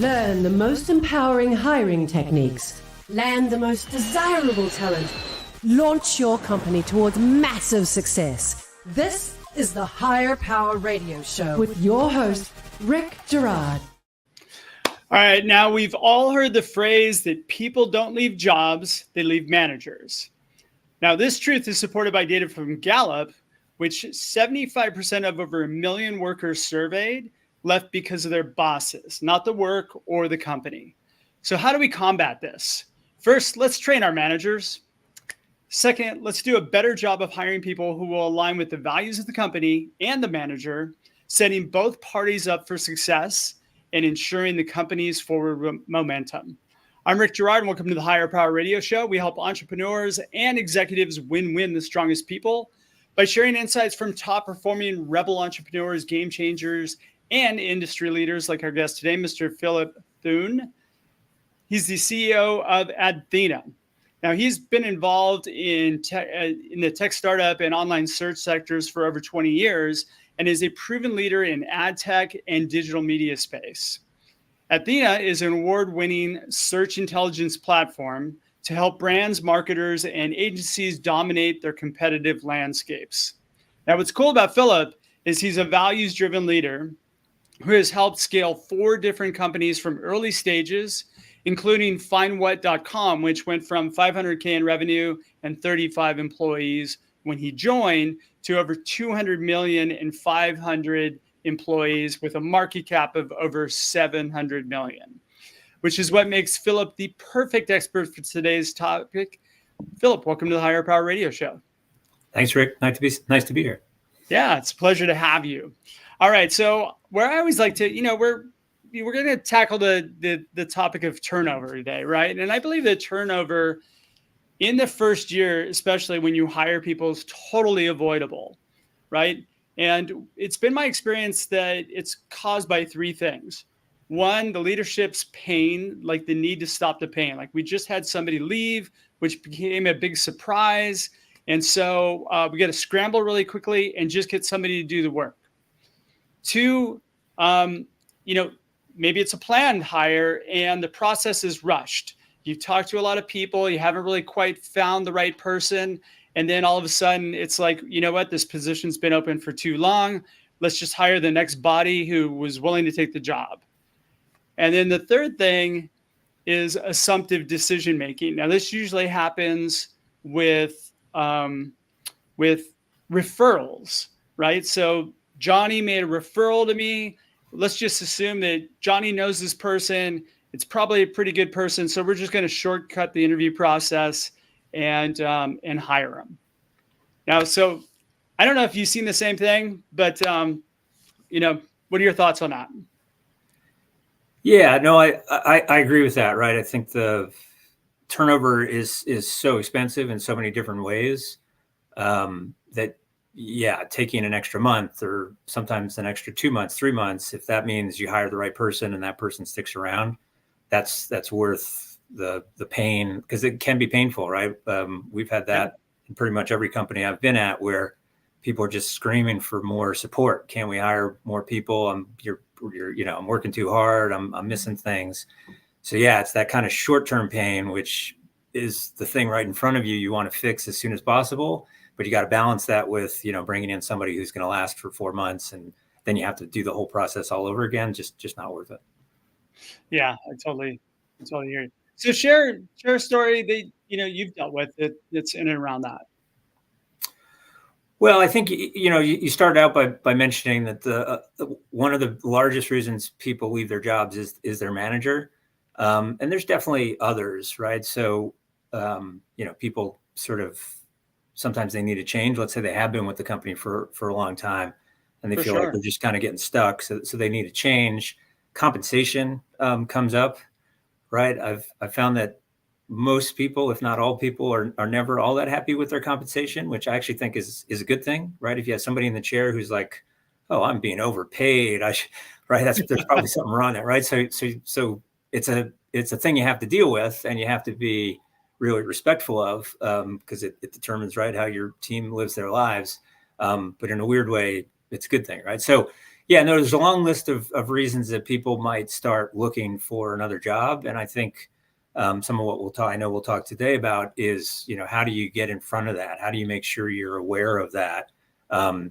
Learn the most empowering hiring techniques. Land the most desirable talent. Launch your company towards massive success. This is the Higher Power Radio Show with your host, Rick Girard. All right, now we've all heard the phrase that people don't leave jobs, they leave managers. Now, this truth is supported by data from Gallop, which 75% of over 1 million workers surveyed left because of their bosses, not the work or the company. So how do we combat this? First, let's train our managers. Second, let's do a better job of hiring people who will align with the values of the company and the manager, setting both parties up for success and ensuring the company's forward momentum. I'm Rick Girard, and welcome to the Higher Power Radio Show. We help entrepreneurs and executives win the strongest people by sharing insights from top-performing rebel entrepreneurs, game changers, and industry leaders like our guest today, Mr. Phillip Thune. He's the CEO of Adthena. Now, he's been involved in the tech startup and online search sectors for over 20 years and is a proven leader in ad tech and digital media space. Adthena is an award-winning search intelligence platform to help brands, marketers, and agencies dominate their competitive landscapes. Now, what's cool about Phillip is he's a values-driven leader who has helped scale 4 different companies from early stages, including FindWhat.com, which went from $500K in revenue and 35 employees when he joined to over 200 million and 500 employees with a market cap of over 700 million, which is what makes Phillip the perfect expert for today's topic. Phillip, welcome to the Higher Power Radio Show. Thanks, Rick. Nice to be here. Yeah, it's a pleasure to have you. All right, so where I always like to, we're going to tackle the topic of turnover today, right? And I believe that turnover in the first year, especially when you hire people, is totally avoidable, right? And it's been my experience that it's caused by 3 things. One, the leadership's pain, like the need to stop the pain. Like we just had somebody leave, which became a big surprise. And so we got to scramble really quickly and just get somebody to do the work. 2, maybe it's a planned hire and the process is rushed. You've talked to a lot of people, you haven't really quite found the right person. And then all of a sudden it's like, you know what, this position's been open for too long. Let's just hire the next body who was willing to take the job. And then the third thing is assumptive decision-making. Now this usually happens with referrals, right? So Johnny made a referral to me. Let's just assume that Johnny knows this person. It's probably a pretty good person. So we're just going to shortcut the interview process and hire him. Now, so I don't know if you've seen the same thing, but, what are your thoughts on that? Yeah, no, I agree with that, right? I think the turnover is so expensive in so many different ways that, yeah, taking an extra month or sometimes an extra 2 months, 3 months, if that means you hire the right person and that person sticks around, that's worth the pain, because it can be painful, right? We've had that in pretty much every company I've been at where people are just screaming for more support. Can we hire more people? I'm working too hard. I'm missing things. So yeah, it's that kind of short-term pain, which is the thing right in front of you. You want to fix as soon as possible. But you got to balance that with, bringing in somebody who's going to last for 4 months, and then you have to do the whole process all over again. Just not worth it. Yeah, I totally hear you. So share a story that you've dealt with that's in and around that. Well, I think you started out by mentioning that one of the largest reasons people leave their jobs is their manager, and there's definitely others, right? So people sort of. Sometimes they need a change. Let's say they have been with the company for a long time and they feel like they're just kind of getting stuck. So they need a change. compensation comes up, right? I've found that most people, if not all people, are never all that happy with their compensation, which I actually think is a good thing, right? If you have somebody in the chair who's like, "Oh, I'm being overpaid," right? There's probably something wrong there, right? So it's a thing you have to deal with, and you have to be really respectful of, because it determines, right, how your team lives their lives. But in a weird way, it's a good thing, right? So yeah, no, there's a long list of reasons that people might start looking for another job, and I think some of what I know we'll talk today about is, how do you get in front of that? How do you make sure you're aware of that,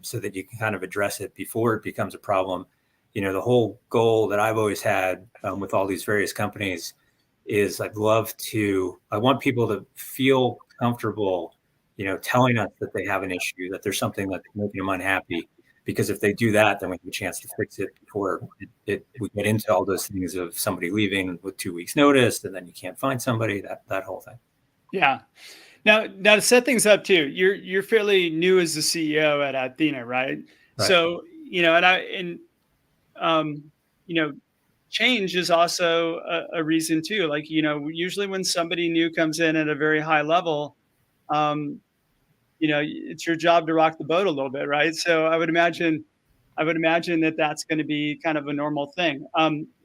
so that you can kind of address it before it becomes a problem? The whole goal that I've always had with all these various companies is I want people to feel comfortable, telling us that they have an issue, that there's something that's making them unhappy. Because if they do that, then we have a chance to fix it before we get into all those things of somebody leaving with 2 weeks notice, and then you can't find somebody, that whole thing. Yeah. Now to set things up too, you're fairly new as the CEO at Adthena, right? Right. So, um, you know, change is also a reason too. Like, usually when somebody new comes in at a very high level, um, it's your job to rock the boat a little bit, right? So I would imagine that that's going to be kind of a normal thing.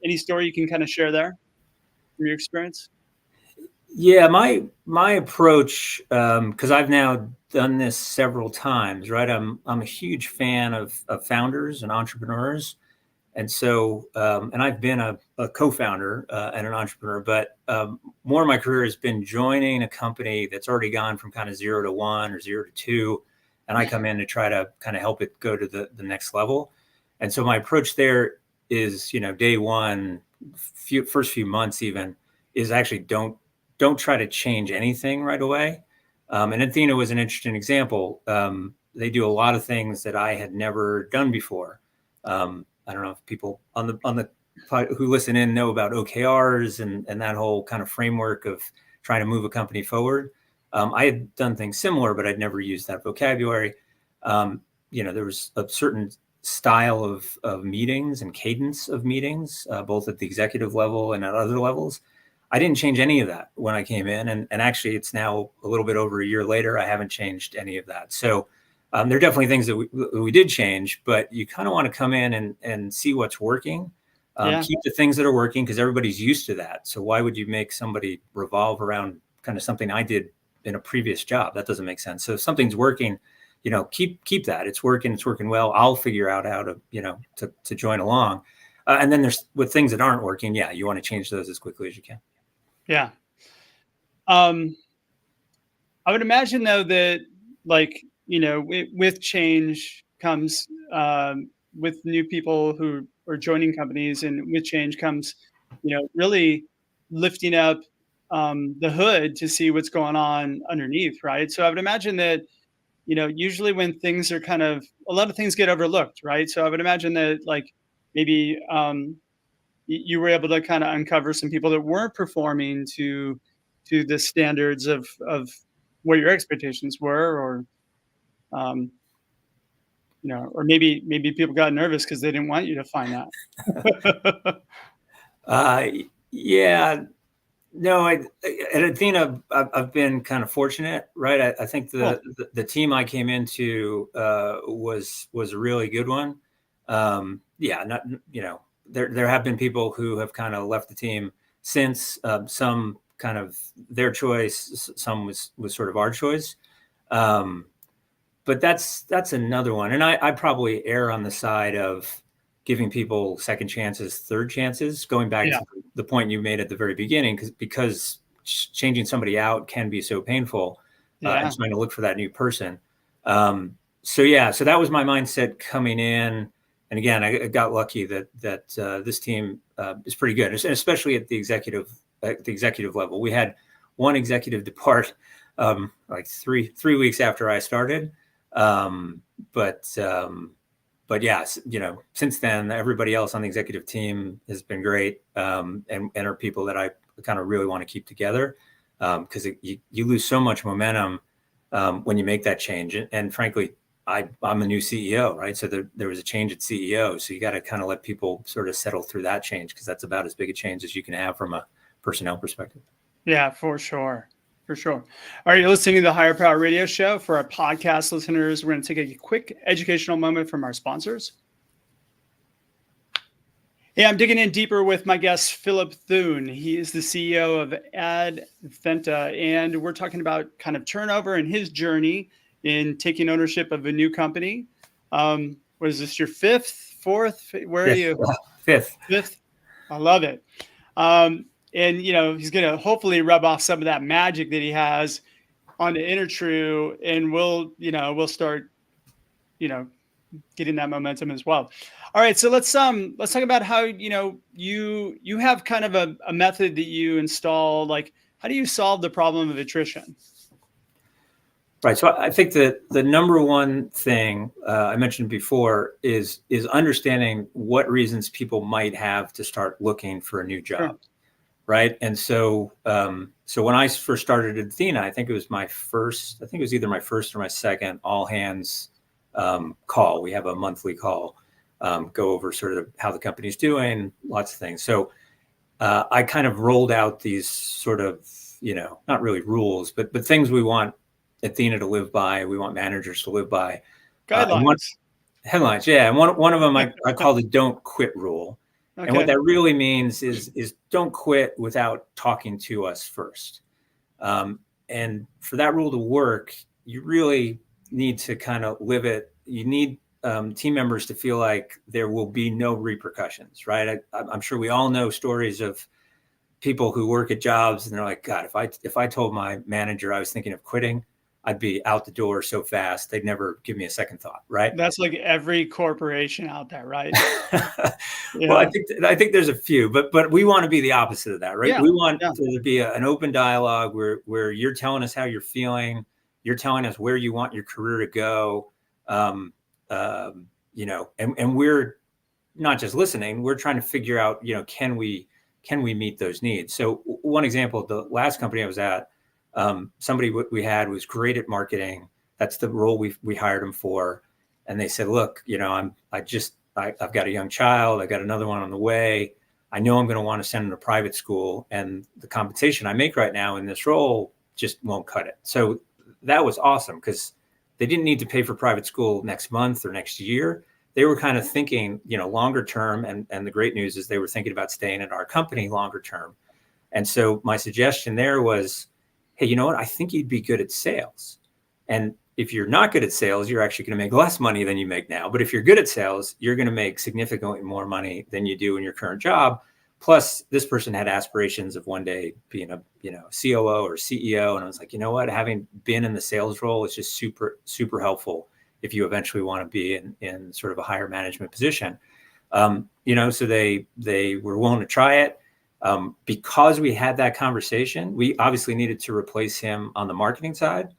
Any story you can kind of share there from your experience? Yeah, my approach, because I've now done this several times, right? I'm a huge fan of founders and entrepreneurs. And so, and I've been a co-founder and an entrepreneur, but more of my career has been joining a company that's already gone from kind of 0 to 1 or 0 to 2. And I come in to try to kind of help it go to the next level. And so my approach there is, day one, first few months even, is actually don't try to change anything right away. And Adthena was an interesting example. They do a lot of things that I had never done before. I don't know if people on the who listen in know about OKRs and that whole kind of framework of trying to move a company forward. I had done things similar, but I'd never used that vocabulary. There was a certain style of meetings and cadence of meetings, both at the executive level and at other levels. I didn't change any of that when I came in. And actually, it's now a little bit over a year later. I haven't changed any of that. So there are definitely things that we did change, but you kind of want to come in and see what's working. Keep the things that are working, because everybody's used to that. So why would you make somebody revolve around kind of something I did in a previous job? That doesn't make sense. So if something's working, keep that. It's working well. I'll figure out how to join along. And then there's with things that aren't working. Yeah, you want to change those as quickly as you can. Yeah. I would imagine though that, like, with change comes, with new people who are joining companies, and with change comes, really lifting up the hood to see what's going on underneath, right? So I would imagine that, usually when things are a lot of things get overlooked, right? So I would imagine that, like, maybe you were able to kind of uncover some people that weren't performing to the standards of what your expectations were, or or maybe people got nervous because they didn't want you to find that. Yeah, no, at Athena, I've been kind of fortunate, right? I think Cool. the team I came into was a really good one. Not, there have been people who have kind of left the team since, some kind of their choice, some was sort of our choice. But that's another one. And I probably err on the side of giving people second chances, third chances, going back to the point you made at the very beginning, because changing somebody out can be so painful, and trying to look for that new person. So that was my mindset coming in. And again, I got lucky that this team is pretty good, and especially at the executive level. We had one executive depart like three weeks after I started. But yeah, since then, everybody else on the executive team has been great, and are people that I kind of really want to keep together, because you lose so much momentum when you make that change. And frankly, I'm a new CEO, right? So there was a change at CEO. So you got to kind of let people sort of settle through that change, because that's about as big a change as you can have from a personnel perspective. Yeah, for sure. For sure. Are you listening to the Higher Power Radio Show? For our podcast listeners, we're going to take a quick educational moment from our sponsors. Yeah, I'm digging in deeper with my guest, Phillip Thune. He is the CEO of Adthena, and we're talking about kind of turnover and his journey in taking ownership of a new company. What is this, your fifth, fourth? Where are you? Fifth. Fifth. I love it. And, he's going to hopefully rub off some of that magic that he has on the InterTrue, and we'll start, getting that momentum as well. All right, so let's talk about how you have kind of a method that you install. Like, how do you solve the problem of attrition? Right. So I think that the number one thing I mentioned before is understanding what reasons people might have to start looking for a new job. Sure. Right. And so when I first started at Adthena, I think it was either my first or my second all hands call. We have a monthly call, go over sort of how the company's doing, lots of things. So I kind of rolled out these sort of, not really rules, but things we want Adthena to live by, we want managers to live by. Guidelines. Headlines, yeah. And one of them I call the don't quit rule. Okay. And what that really means is don't quit without talking to us first. And for that rule to work, you really need to kind of live it. You need team members to feel like there will be no repercussions, right? I'm sure we all know stories of people who work at jobs and they're like, God, if I told my manager I was thinking of quitting, I'd be out the door so fast, they'd never give me a second thought, right? That's like every corporation out there, right? Yeah. Well, I think there's a few, but we want to be the opposite of that, right? Yeah. We want there to be an open dialogue where you're telling us how you're feeling, you're telling us where you want your career to go, and we're not just listening, we're trying to figure out, can we meet those needs? So one example, the last company I was at, somebody we had was great at marketing. That's the role we hired him for. And they said, look, I've got a young child. I got another one on the way. I know I'm going to want to send him to private school, and the compensation I make right now in this role just won't cut it. So that was awesome, because they didn't need to pay for private school next month or next year. They were kind of thinking, longer term. And the great news is they were thinking about staying at our company longer term. And so my suggestion there was, hey, you know what? I think you'd be good at sales. And if you're not good at sales, you're actually going to make less money than you make now. But if you're good at sales, you're going to make significantly more money than you do in your current job. Plus, this person had aspirations of one day being a COO or CEO. And I was like, you know what? Having been in the sales role is just super, super helpful if you eventually want to be in sort of a higher management position. So they were willing to try it. Because we had that conversation, we obviously needed to replace him on the marketing side.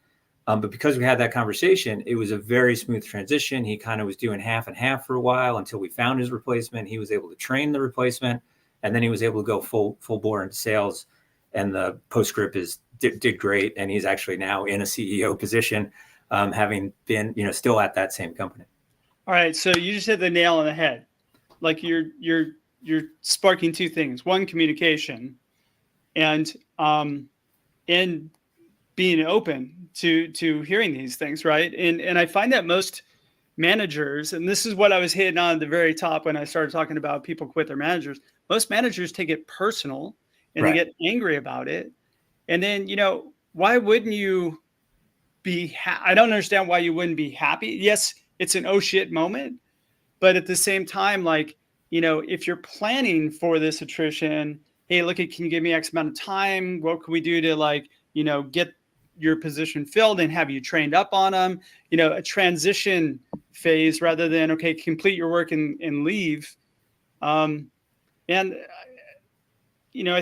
But because we had that conversation, it was a very smooth transition. He kind of was doing half and half for a while until we found his replacement. He was able to train the replacement, and then he was able to go full bore into sales. And the postscript did great. And he's actually now in a CEO position, having been, still at that same company. All right. So you just hit the nail on the head. Like you're sparking two things. One, communication, and being open to hearing these things, right? And I find that most managers, and this is what I was hitting on at the very top when I started talking about people quit their managers. Most managers take it personal and They get angry about it. And then, why wouldn't you be? I don't understand why you wouldn't be happy. Yes, it's an oh shit moment, but at the same time, like, if you're planning for this attrition, hey, can you give me X amount of time? What can we do to get your position filled and have you trained up on them? A transition phase rather than, okay, complete your work and leave. I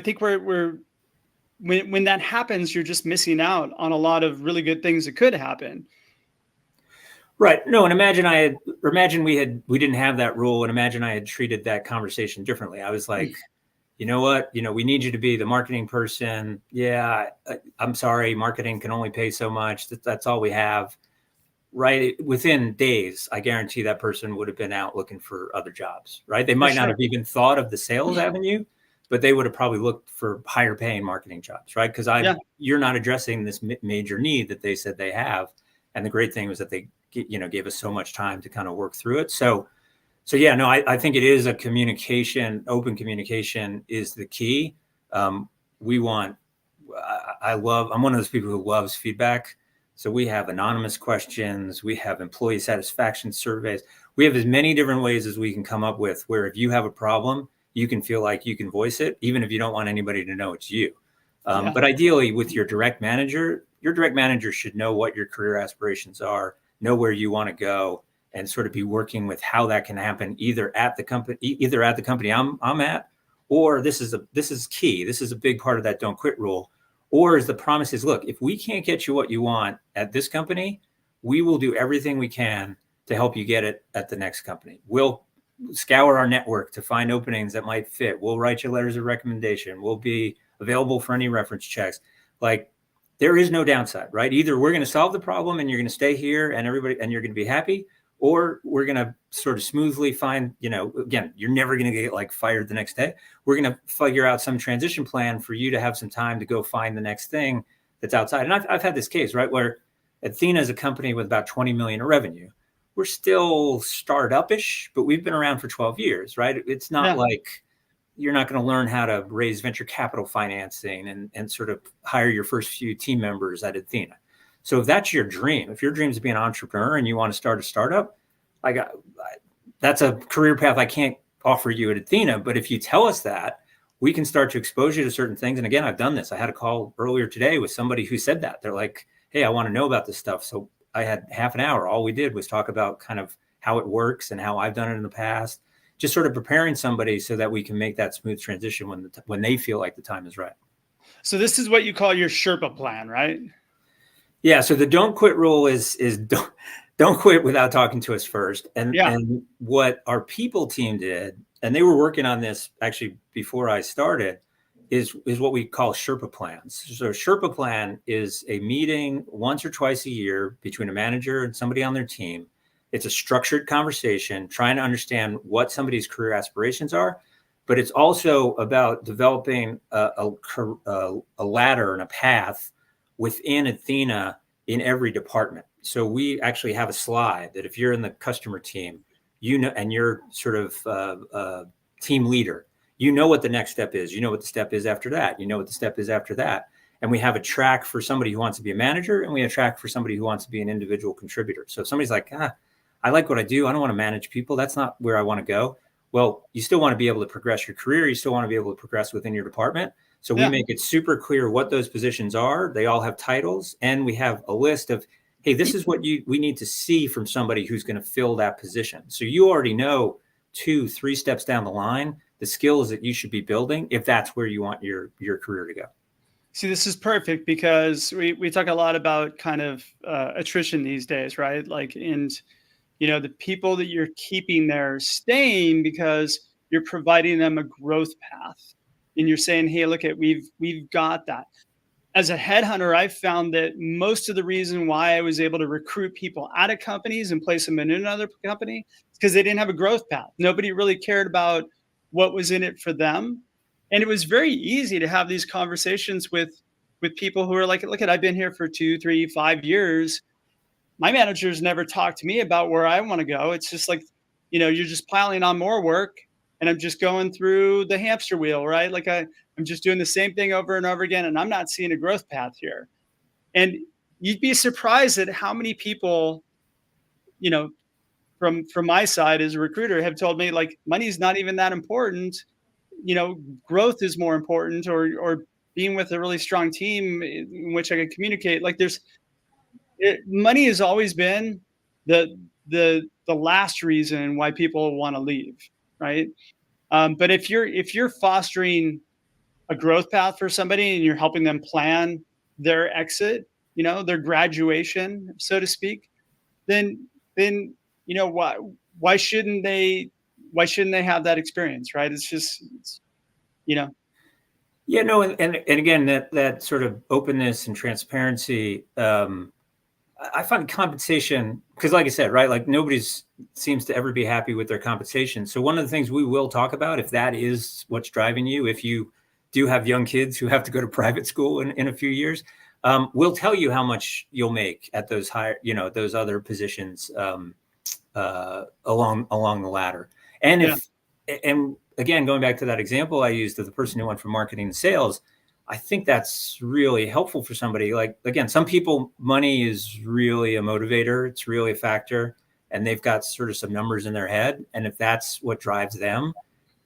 think when that happens, you're just missing out on a lot of really good things that could happen. Right. No, and imagine we didn't have that rule, and imagine I had treated that conversation differently. I was like, you know what, we need you to be the marketing person. Yeah, I'm sorry, marketing can only pay so much. That's all we have. right? Within days, I guarantee that person would have been out looking for other jobs, right? They might not have even thought of the sales avenue, but they would have probably looked for higher paying marketing jobs, right? Because you're not addressing this major need that they said they have. And the great thing was that they, gave us so much time to kind of work through it. So yeah, no, I think it is a communication, open communication is the key. I'm one of those people who loves feedback. So we have anonymous questions, we have employee satisfaction surveys. We have as many different ways as we can come up with where if you have a problem, you can feel like you can voice it, even if you don't want anybody to know it's you. But ideally with your direct manager should know what your career aspirations are, know where you want to go, and sort of be working with how that can happen either at the company I'm at, or this is key. This is a big part of that don't quit rule. Or as the promise is, look, if we can't get you what you want at this company, we will do everything we can to help you get it at the next company. We'll scour our network to find openings that might fit. We'll write you letters of recommendation. We'll be available for any reference checks. Like, there is no downside, right? Either we're going to solve the problem and you're going to stay here and you're going to be happy, or we're going to sort of smoothly find, again, you're never going to get like fired the next day. We're going to figure out some transition plan for you to have some time to go find the next thing that's outside. And I've had this case, right, where Adthena is a company with about 20 million in revenue. We're still startup-ish, but we've been around for 12 years, right? It's not like you're not going to learn how to raise venture capital financing and sort of hire your first few team members at Adthena. So if that's your dream, if your dream is to be an entrepreneur and you want to start a startup, that's a career path I can't offer you at Adthena. But if you tell us that, we can start to expose you to certain things. And again, I've done this. I had a call earlier today with somebody who said that. They're like, hey, I want to know about this stuff. So I had half an hour. All we did was talk about kind of how it works and how I've done it in the past, just sort of preparing somebody so that we can make that smooth transition when they feel like the time is right. So this is what you call your Sherpa plan, right? Yeah. So the don't quit rule is don't quit without talking to us first. And what our people team did, and they were working on this actually before I started, is what we call Sherpa plans. So a Sherpa plan is a meeting once or twice a year between a manager and somebody on their team. It's a structured conversation trying to understand what somebody's career aspirations are, but it's also about developing a ladder and a path within Adthena in every department. So we actually have a slide that if you're in the customer team, and you're sort of team leader, what the next step is. What the step is after that. What the step is after that. And we have a track for somebody who wants to be a manager, and we have a track for somebody who wants to be an individual contributor. So if somebody's like, I like what I do, I don't want to manage people, that's not where I want to go. Well, you still want to be able to progress your career. You still want to be able to progress within your department. So we make it super clear what those positions are. They all have titles, and we have a list of, hey, this is what we need to see from somebody who's going to fill that position. So you already know 2-3 steps down the line the skills that you should be building if that's where you want your career to go. See, this is perfect because we talk a lot about kind of attrition these days, right? The people that you're keeping there staying because you're providing them a growth path. And you're saying, hey, look, we've got that. As a headhunter, I've found that most of the reason why I was able to recruit people out of companies and place them in another company is because they didn't have a growth path. Nobody really cared about what was in it for them. And it was very easy to have these conversations with people who are like, look, I've been here for 2, 3, 5 years. My managers never talked to me about where I want to go. It's just like, you're just piling on more work. And I'm just going through the hamster wheel, right? Like I'm just doing the same thing over and over again, and I'm not seeing a growth path here. And you'd be surprised at how many people, from my side as a recruiter have told me, like, money's not even that important. Growth is more important, or being with a really strong team in which I can communicate. Like money has always been the last reason why people want to leave, right? But if you're fostering a growth path for somebody and you're helping them plan their exit, their graduation, so to speak, then why shouldn't they have that experience, right? It's just Yeah, no, and again, that sort of openness and transparency. I find compensation, because like I said, right, like nobody's seems to ever be happy with their compensation. So one of the things we will talk about, if that is what's driving you, if you do have young kids who have to go to private school in a few years, we'll tell you how much you'll make at those higher, those other positions along the ladder. And and again, going back to that example I used of the person who went from marketing to sales, I think that's really helpful for somebody. Like, again, some people, money is really a motivator. It's really a factor, and they've got sort of some numbers in their head. And if that's what drives them,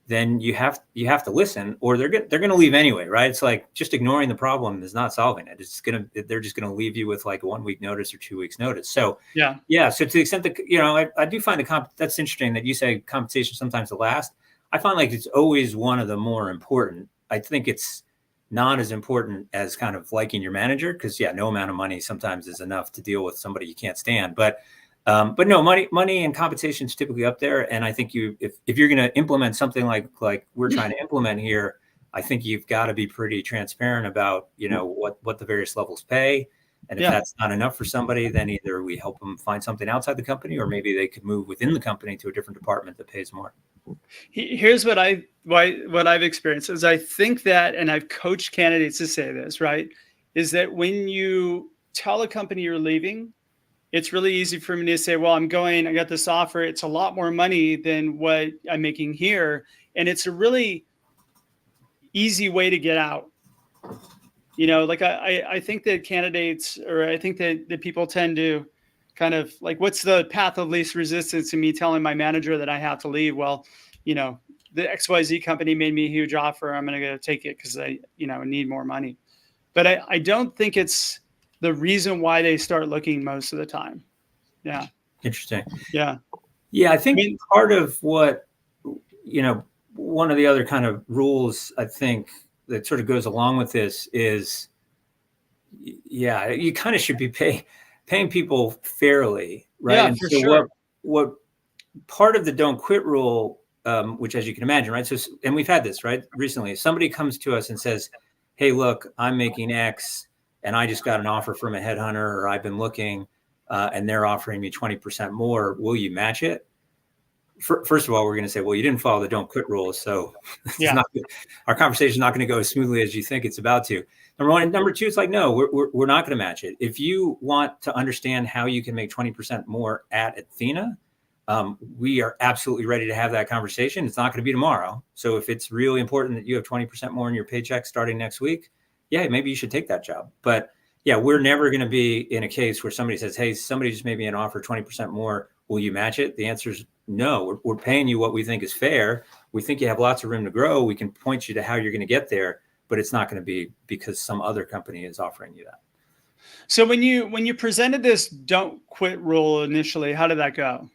then you have to listen, or they're going to leave anyway, right? It's like just ignoring the problem is not solving it. They're just going to leave you with like a 1 week notice or 2 weeks notice. So yeah. So to the extent that, I do find that's interesting that you say compensation sometimes the last. I find like it's always one of the more important. I think it's not as important as kind of liking your manager, because no amount of money sometimes is enough to deal with somebody you can't stand. But no, money and compensation is typically up there. And I think if you're going to implement something like we're trying to implement here, I think you've got to be pretty transparent about what the various levels pay. And if that's not enough for somebody, then either we help them find something outside the company, or maybe they could move within the company to a different department that pays more. Here's what I've experienced is I think that, and I've coached candidates to say this, right, is that when you tell a company you're leaving, it's really easy for me to say, well, I got this offer. It's a lot more money than what I'm making here. And it's a really easy way to get out. Like I think that candidates, or I think that people tend to kind of like, what's the path of least resistance to me telling my manager that I have to leave? Well, the XYZ company made me a huge offer. I'm going to go take it because I need more money. But I don't think it's the reason why they start looking most of the time. Yeah. Interesting. Yeah. Yeah. I think part of what, one of the other kind of rules, I think, that sort of goes along with this is, you kind of should be paying people fairly, right? Yeah, and for so sure. what part of the don't quit rule, which, as you can imagine, right? So, and we've had this, right, recently. If somebody comes to us and says, hey, look, I'm making X and I just got an offer from a headhunter, or I've been looking and they're offering me 20% more, will you match it? First of all, we're going to say, well, you didn't follow the don't quit rule. So our conversation is not going to go as smoothly as you think it's about to. Number one. And number two, it's like, no, we're not going to match it. If you want to understand how you can make 20% more at Adthena, we are absolutely ready to have that conversation. It's not going to be tomorrow. So if it's really important that you have 20% more in your paycheck starting next week, maybe you should take that job. But we're never going to be in a case where somebody says, hey, somebody just made me an offer 20% more. Will you match it? The answer is no. We're paying you what we think is fair. We think you have lots of room to grow. We can point you to how you're going to get there, but it's not going to be because some other company is offering you that. So when you presented this don't quit rule initially, how did that go?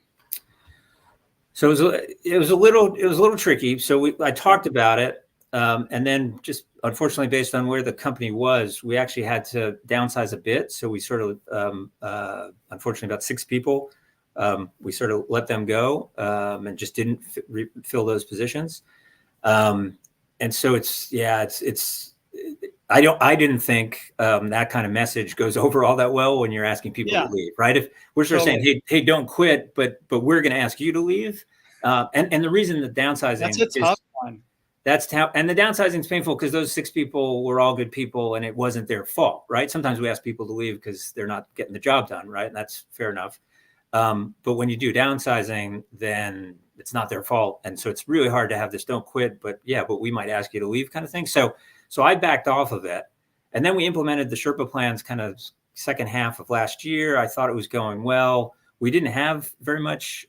So it was a little tricky. So I talked about it, and then just unfortunately, based on where the company was, we actually had to downsize a bit. So we sort of, unfortunately, about 6 people. We sort of let them go and just didn't fill those positions. And so I didn't think that kind of message goes over all that well when you're asking people to leave, right? If we're sort of saying, hey, don't quit, but we're going to ask you to leave. And the reason that downsizing, that's a tough one. And the downsizing is painful because those 6 people were all good people and it wasn't their fault, right? Sometimes we ask people to leave because they're not getting the job done, right? And that's fair enough. But when you do downsizing, then it's not their fault. And so it's really hard to have this don't quit, but we might ask you to leave kind of thing. So I backed off of it. And then we implemented the Sherpa plans kind of second half of last year. I thought it was going well. We didn't have very much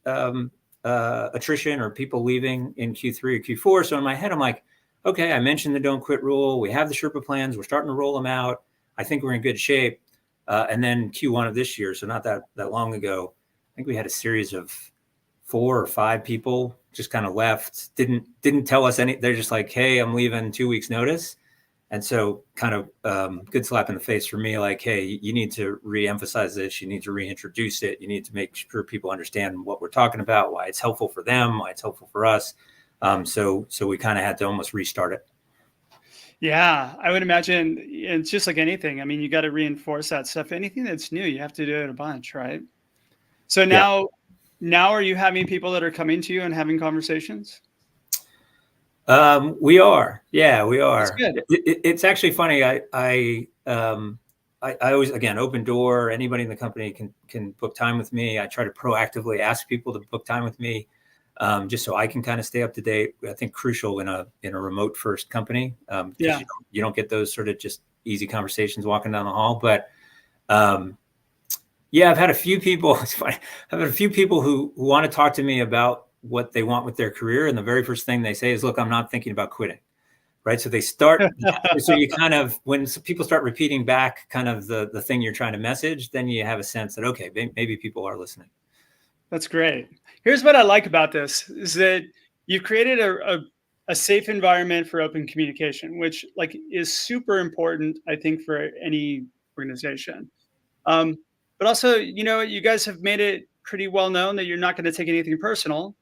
attrition or people leaving in Q3 or Q4. So in my head, I'm like, okay, I mentioned the don't quit rule. We have the Sherpa plans. We're starting to roll them out. I think we're in good shape. And then Q1 of this year, so not that long ago, I think we had a series of 4 or 5 people just kind of left, didn't tell us any. They're just like, hey, I'm leaving 2 weeks notice. And so kind of good slap in the face for me, like, hey, you need to re-emphasize this. You need to reintroduce it. You need to make sure people understand what we're talking about, why it's helpful for them, why it's helpful for us. So we kind of had to almost restart it. Yeah, I would imagine it's just like anything. I mean, you got to reinforce that stuff. Anything that's new, you have to do it a bunch, right? So Yeah. now are you having people that are coming to you and having conversations? We are. Yeah, we That's are. good. It's actually funny. I always, again, open door. Anybody in the company can book time with me. I try to proactively ask people to book time with me, just so I can kind of stay up to date. I think crucial in a remote first company, because Yeah. you don't get those sort of just easy conversations walking down the hall. But yeah, I've had a few people. It's funny. I've had a few people who want to talk to me about what they want with their career, and the very first thing they say is, "Look, I'm not thinking about quitting." Right. So they start, so you kind of, when people start repeating back kind of the thing you're trying to message, then you have a sense that, okay, maybe people are listening. That's great. Here's what I like about this is that you've created a safe environment for open communication, which like is super important, I think, for any organization. Um, but also, you guys have made it pretty well known that you're not going to take anything personal.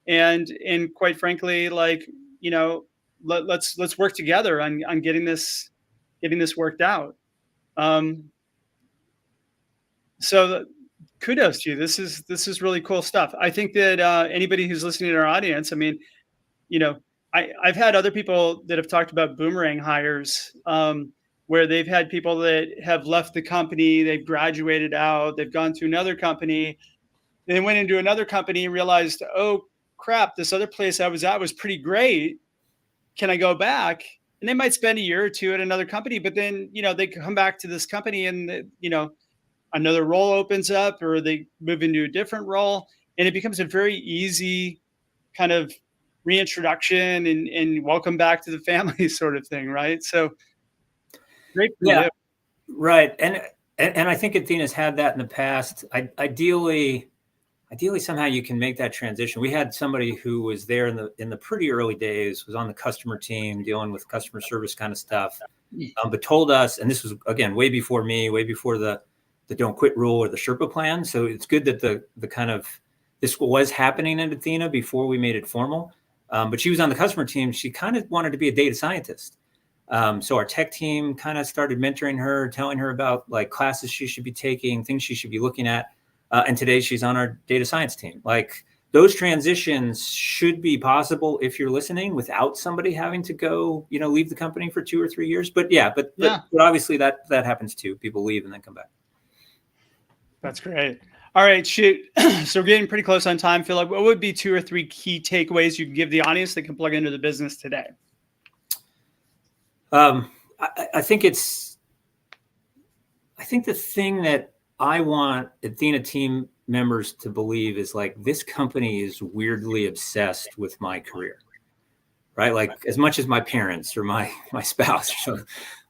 And quite frankly, like, you know, let's work together on getting this worked out. Um, so kudos to you. This is really cool stuff. I think that anybody who's listening to our audience, I mean, you know, I've had other people that have talked about boomerang hires, where they've had people that have left the company, they've graduated out, they've gone to another company, they went into another company and realized, oh crap, this other place I was at was pretty great. Can I go back? And they might spend a year or two at another company, but then they come back to this company and another role opens up or they move into a different role, and it becomes a very easy kind of reintroduction and welcome back to the family sort of thing, right? So great for Yeah, you. right. And I think Athena's had that in the past. Ideally, somehow you can make that transition. We had somebody who was there in the pretty early days, was on the customer team, dealing with customer service kind of stuff, but told us, and this was again way before me, way before the don't quit rule or the Sherpa plan. So it's good that the kind of this was happening in Adthena before we made it formal. But she was on the customer team. She kind of wanted to be a data scientist. So our tech team kind of started mentoring her, telling her about like classes she should be taking, things she should be looking at. And today she's on our data science team. Like those transitions should be possible if you're listening without somebody having to go, leave the company for 2 or 3 years. But obviously that happens too. People leave and then come back. That's great. All right, shoot. So we're getting pretty close on time, Philip. What would be 2 or 3 key takeaways you can give the audience that can plug into the business today? I think the thing that I want Adthena team members to believe is like, this company is weirdly obsessed with my career, right? Like as much as my parents or my spouse. So,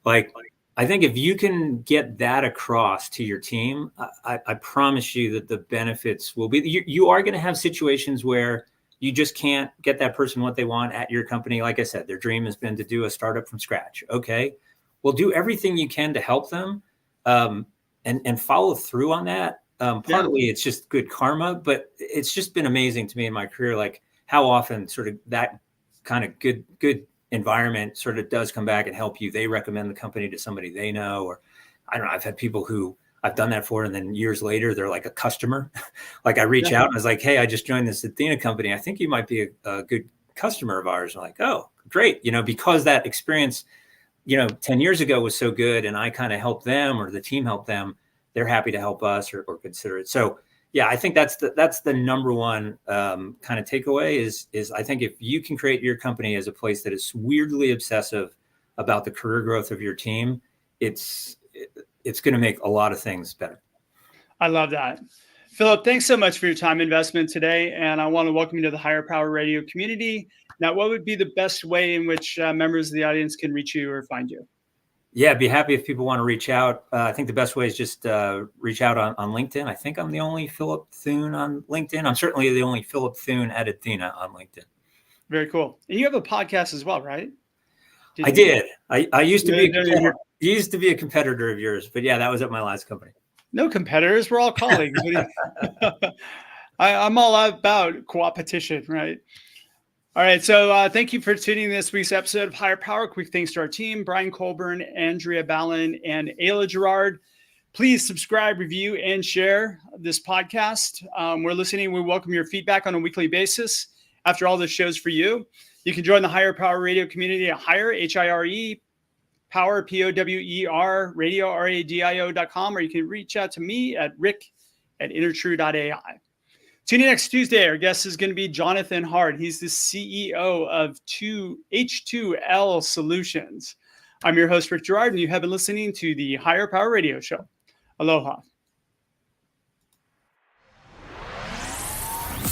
like, I think if you can get that across to your team, I promise you that the benefits will be, you are going to have situations where you just can't get that person what they want at your company. Like I said, their dream has been to do a startup from scratch. Okay, well, do everything you can to help them and follow through on that. Partly it's just good karma, but it's just been amazing to me in my career, like how often sort of that kind of good environment sort of does come back and help you. They recommend the company to somebody they know, or I don't know. I've had people who I've done that for, and then years later, they're like a customer. Like I reach out and I was like, hey, I just joined this Adthena company. I think you might be a good customer of ours. And I'm like, oh, great. Because that experience, 10 years ago was so good and I kind of helped them or the team helped them, they're happy to help us or consider it. So yeah, I think that's the number one kind of takeaway is I think if you can create your company as a place that is weirdly obsessive about the career growth of your team, it's going to make a lot of things better. I love that. Philip, thanks so much for your time investment today. And I want to welcome you to the Higher Power Radio community. Now, what would be the best way in which members of the audience can reach you or find you? Yeah, be happy if people want to reach out. I think the best way is just reach out on LinkedIn. I think I'm the only Phillip Thune on LinkedIn. I'm certainly the only Phillip Thune at Adthena on LinkedIn. Very cool. And you have a podcast as well, right? I did. I used to be a competitor of yours, but yeah, that was at my last company. No competitors. We're all colleagues. I'm all about co-opetition, right? All right. So thank you for tuning in this week's episode of Higher Power. Quick thanks to our team, Brian Colburn, Andrea Ballin, and Ayla Girard. Please subscribe, review, and share this podcast. We're listening. We welcome your feedback on a weekly basis. After all, this show's for you. You can join the Higher Power Radio community at Higher, H-I-R-E, Power, P-O-W-E-R, radio, R-A-D-I-O.com, or you can reach out to me at rick@innertrue.ai. Tune in next Tuesday. Our guest is going to be Jonathan Hart. He's the CEO of H2L Solutions. I'm your host, Rick Girard, and you have been listening to the Higher Power Radio Show. Aloha.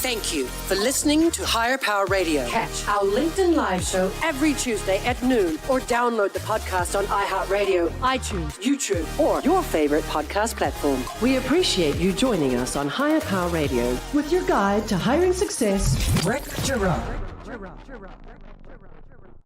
Thank you for listening to Higher Power Radio. Catch our LinkedIn Live show every Tuesday at noon, or download the podcast on iHeartRadio, iTunes, YouTube, or your favorite podcast platform. We appreciate you joining us on Higher Power Radio with your guide to hiring success, Rick Girard.